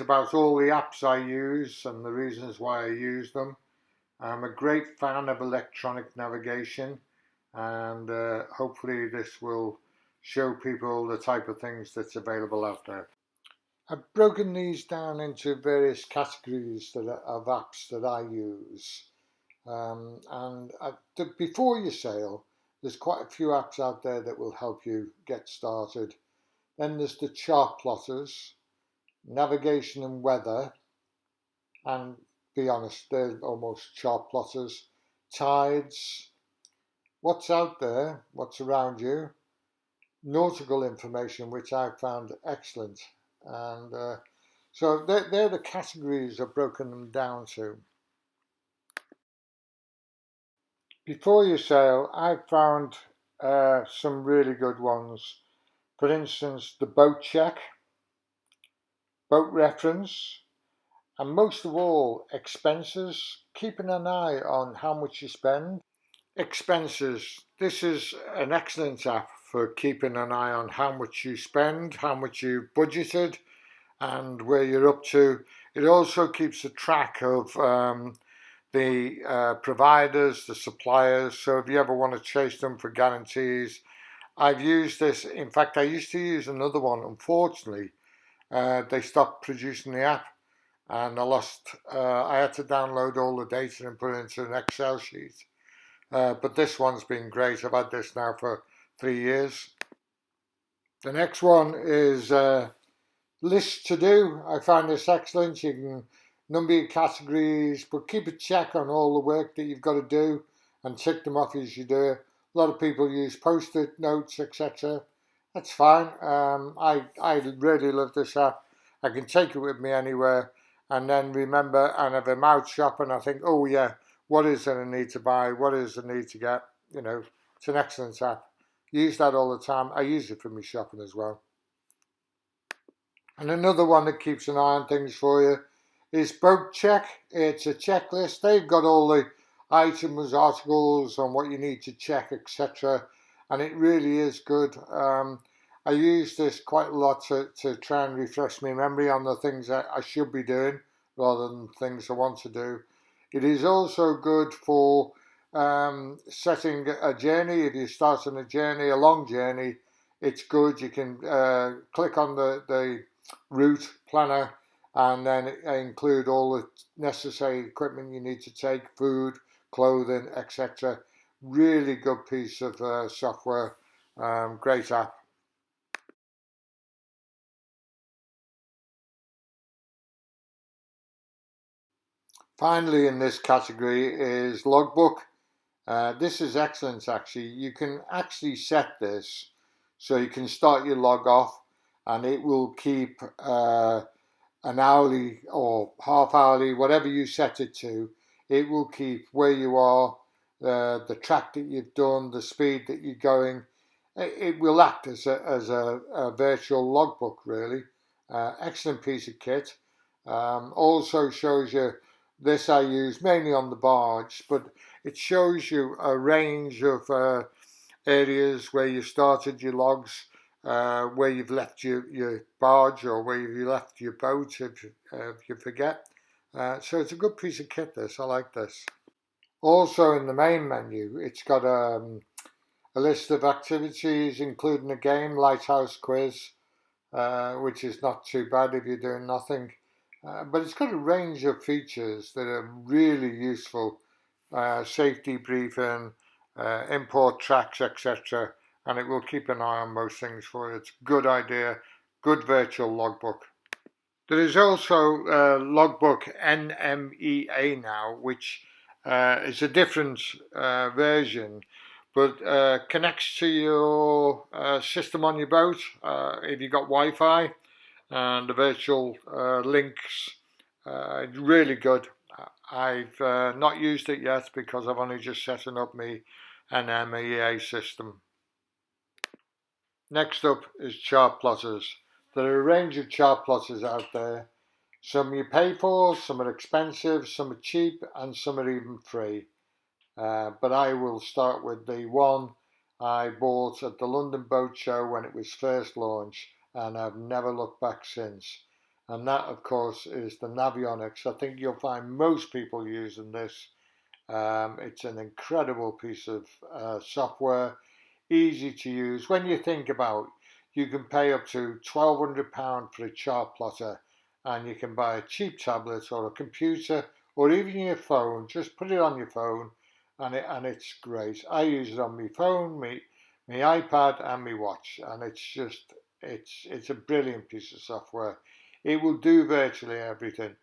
about all the apps I use and the reasons why I use them. I'm a great fan of electronic navigation, and hopefully this will show people the type of things that's available out there. I've broken these down into various categories of apps that I use. Before you sail, there's quite a few apps out there that will help you get started. Then there's the Chartplotters, navigation and weather, and be honest, they're almost Chartplotters. Tides, what's out there, what's around you, nautical information, which I found excellent. And so they're the categories I've broken them down to. Before you sail, I found some really good ones. For instance, the boat check, boat reference, and most of all, expenses. Keeping an eye on how much you spend. Expenses. This is an excellent app for keeping an eye on how much you spend, how much you budgeted, and where you're up to. It also keeps a track of the providers, the suppliers, so if you ever want to chase them for guarantees. I've used this. In fact, I used to use another one. Unfortunately, they stopped producing the app, and I had to download all the data and put it into an Excel sheet. But this one's been great. I've had this now for 3 years. The next one is list to do. I find this excellent. You can number your categories, but keep a check on all the work that you've got to do and tick them off as you do it. A lot of people use post-it notes, etc. That's fine. I really love this app. I can take it with me anywhere and then remember, and if I'm out shopping, I think, oh yeah, what is it I need to buy? What is it I need to get? You know, it's an excellent app. Use that all the time. I use it for my shopping as well. And another one that keeps an eye on things for you is Boat Check. It's a checklist. They've got all the items, articles on what you need to check, etc. And it really is good. I use this quite a lot to try and refresh my memory on the things that I should be doing rather than things I want to do. It is also good for setting a journey. If you're starting a journey, a long journey, it's good. You can click on the route planner and then include all the necessary equipment you need to take, food, clothing, etc. Really good piece of software. Great app. Finally, in this category is logbook. This is excellent actually. You can actually set this so you can start your log off and it will keep an hourly or half hourly, whatever you set it to. It will keep where you are, the track that you've done, the speed that you're going. It will act as a virtual logbook really. Excellent piece of kit. Also shows you, this I use mainly on the barge, but it shows you a range of areas where you started your logs, where you've left your barge or where you left your boat if you forget. So it's a good piece of kit this, I like this. Also in the main menu it's got a list of activities including a game, Lighthouse Quiz, which is not too bad if you're doing nothing. But it's got a range of features that are really useful. Safety briefing, import tracks, etc. And it will keep an eye on most things for you. It's a good idea, good virtual logbook. There is also logbook NMEA now, which is a different version, but connects to your system on your boat if you've got Wi-Fi. And the virtual links, really good. I've not used it yet because I've only just setting up my NMEA system. Next up is Chartplotters. There are a range of Chartplotters out there. Some you pay for, some are expensive, some are cheap, and some are even free. But I will start with the one I bought at the London Boat Show when it was first launched, and I've never looked back since. and that of course is the Navionics. I think you'll find most people using this. It's an incredible piece of software, easy to use. When you think about, you can pay up to £1,200 for a chart plotter, and you can buy a cheap tablet or a computer or even your phone. Just put it on your phone, and it's great. I use it on my phone, my iPad, and my watch, and it's a brilliant piece of software. It will do virtually everything.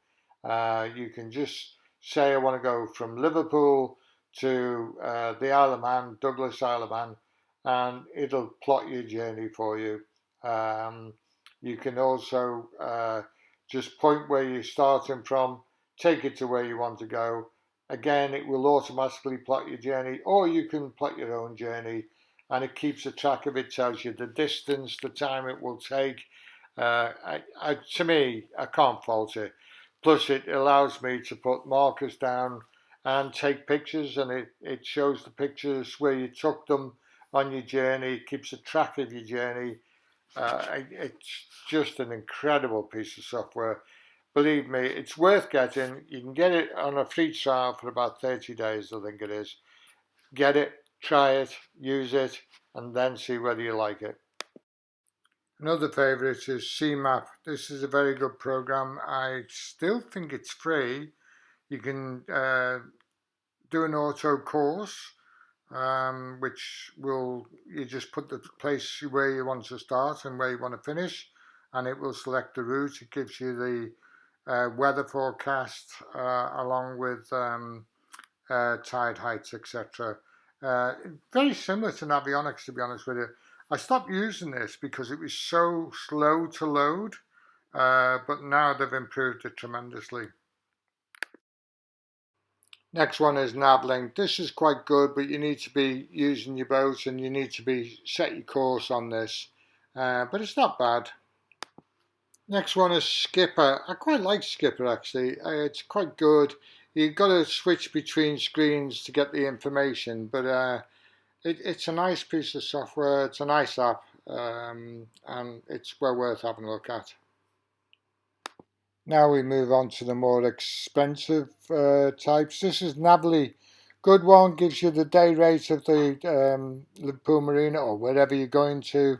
You can just say I want to go from Liverpool to the Isle of Man, Douglas Isle of Man, and it'll plot your journey for you. You can also just point where you're starting from, take it to where you want to go. Again, it will automatically plot your journey, or you can plot your own journey, and it keeps a track of it, tells you the distance, the time it will take. To me, I can't fault it. Plus, it allows me to put markers down and take pictures, and it shows the pictures where you took them on your journey, keeps a track of your journey. It's just an incredible piece of software. Believe me, it's worth getting. You can get it on a free trial for about 30 days, I think it is. Get it, try it, use it, and then see whether you like it. Another favourite is CMAP. This is a very good program. I still think it's free. You can do an auto course, which you just put the place where you want to start and where you want to finish, and it will select the route. It gives you the weather forecast along with tide heights, etc. Very similar to Navionics, to be honest with you. I stopped using this because it was so slow to load, but now they've improved it tremendously. Next one is Navlink. This is quite good, but you need to be using your boat and you need to be set your course on this, but it's not bad. Next one is Skipper. I quite like Skipper actually. It's quite good. You've got to switch between screens to get the information, but it's a nice piece of software. It's a nice app, and it's well worth having a look at. Now we move on to the more expensive types. This is Navly. Good one, gives you the day rate of the Liverpool Marina or wherever you're going to.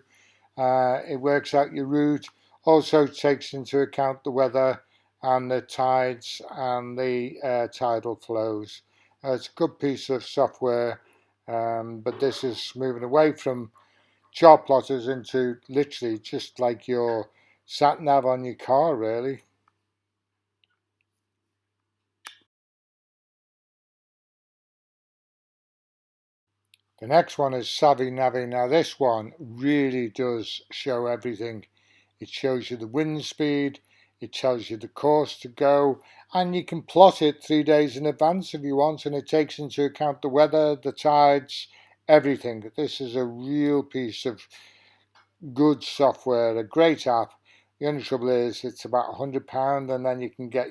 It works out your route. Also takes into account the weather and the tides and the tidal flows. It's a good piece of software, but this is moving away from Chartplotters into literally just like your sat nav on your car, really. The next one is Savvy Navi. Now this one really does show everything. It shows you the wind speed, it tells you the course to go, and you can plot it 3 days in advance if you want, and it takes into account the weather, the tides, everything. This is a real piece of good software, a great app. The only trouble is it's about £100, and then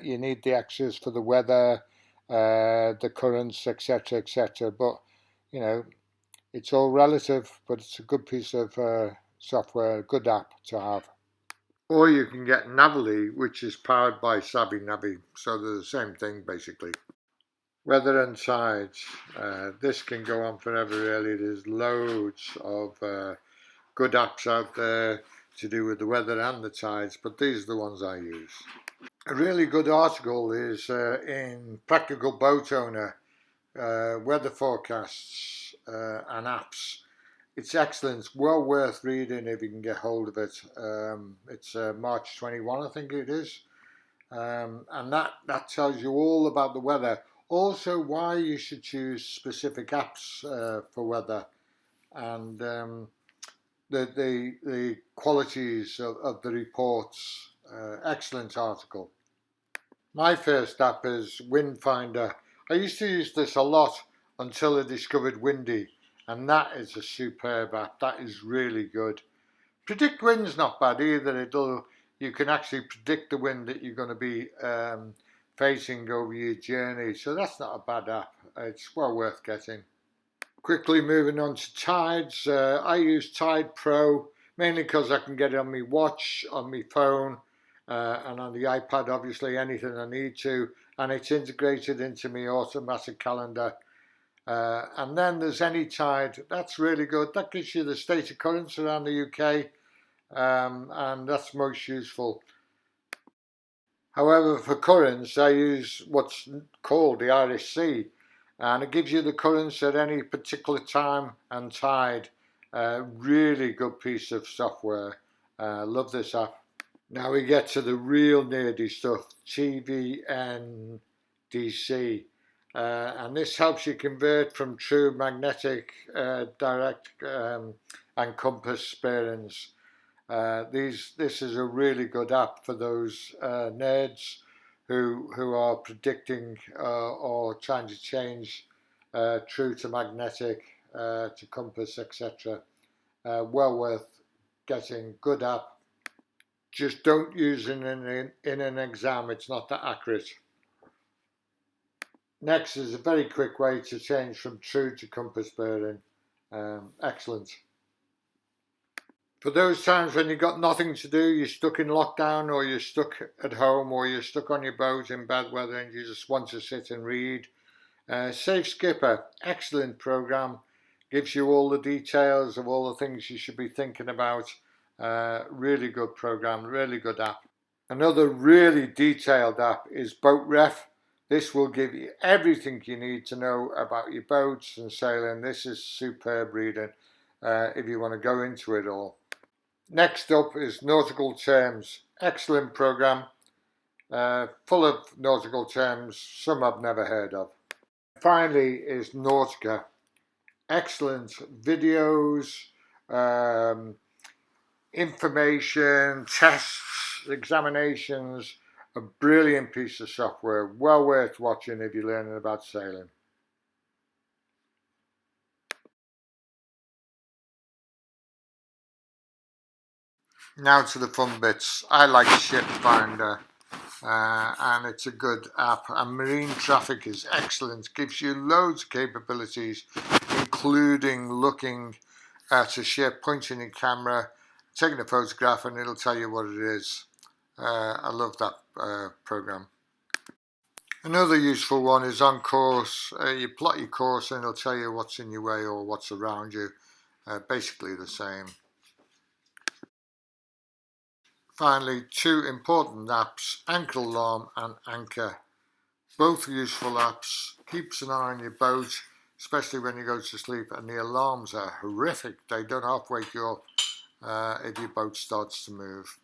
you need the extras for the weather, the currents, etc., etc. But you know, it's all relative, but it's a good piece of software, a good app to have. Or you can get Navly, which is powered by Savvy Navi, so they're the same thing basically. Weather and tides. This can go on forever really. There's loads of good apps out there to do with the weather and the tides, but these are the ones I use. A really good article is in Practical Boat Owner, weather forecasts and apps. It's excellent. It's well worth reading if you can get hold of it. It's March 21, I think it is. And that tells you all about the weather. Also, why you should choose specific apps for weather, and the qualities of the reports. Excellent article. My first app is Windfinder. I used to use this a lot until I discovered Windy, and that is a superb app. That is really good. Predict Wind's not bad either. You can actually predict the wind that you're going to be facing over your journey, so that's not a bad app. It's well worth getting. Quickly moving on to tides. I use Tide Pro mainly because I can get it on my watch, on my phone, and on the iPad, obviously, anything I need to, and it's integrated into my automatic calendar. And then there's Anytide. That's really good. That gives you the state of currents around the UK, and that's most useful. However, for currents, I use what's called the RSC, and it gives you the currents at any particular time and tide. Really good piece of software. Love this app. Now we get to the real nerdy stuff, TVNDC. And this helps you convert from true magnetic, direct, and compass bearings. This is a really good app for those nerds who are predicting or trying to change true to magnetic, to compass, etc. Well worth getting. Good app. Just don't use it in an exam. It's not that accurate. Next is a very quick way to change from true to compass bearing. Excellent. For those times when you've got nothing to do, you're stuck in lockdown, or you're stuck at home, or you're stuck on your boat in bad weather and you just want to sit and read, Safe Skipper, excellent program, gives you all the details of all the things you should be thinking about. Really good program, really good app. Another really detailed app is Boat Ref. This will give you everything you need to know about your boats and sailing. This is superb reading if you want to go into it all. Next up is Nautical Terms. Excellent program, full of nautical terms, some I've never heard of. Finally is Nautica. Excellent videos, information, tests, examinations. A brilliant piece of software, well worth watching if you're learning about sailing. Now to the fun bits. I like Ship Finder, and it's a good app. And Marine Traffic is excellent. Gives you loads of capabilities, including looking at a ship, pointing your camera, taking a photograph, and it'll tell you what it is. I love that program. Another useful one is On Course. You plot your course and it'll tell you what's in your way or what's around you. Basically the same. Finally, two important apps, Anchor Alarm and Anchor. Both useful apps. Keeps an eye on your boat, especially when you go to sleep, and the alarms are horrific. They don't half wake you up if your boat starts to move.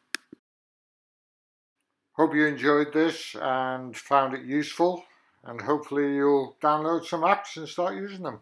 Hope you enjoyed this and found it useful, and hopefully you'll download some apps and start using them.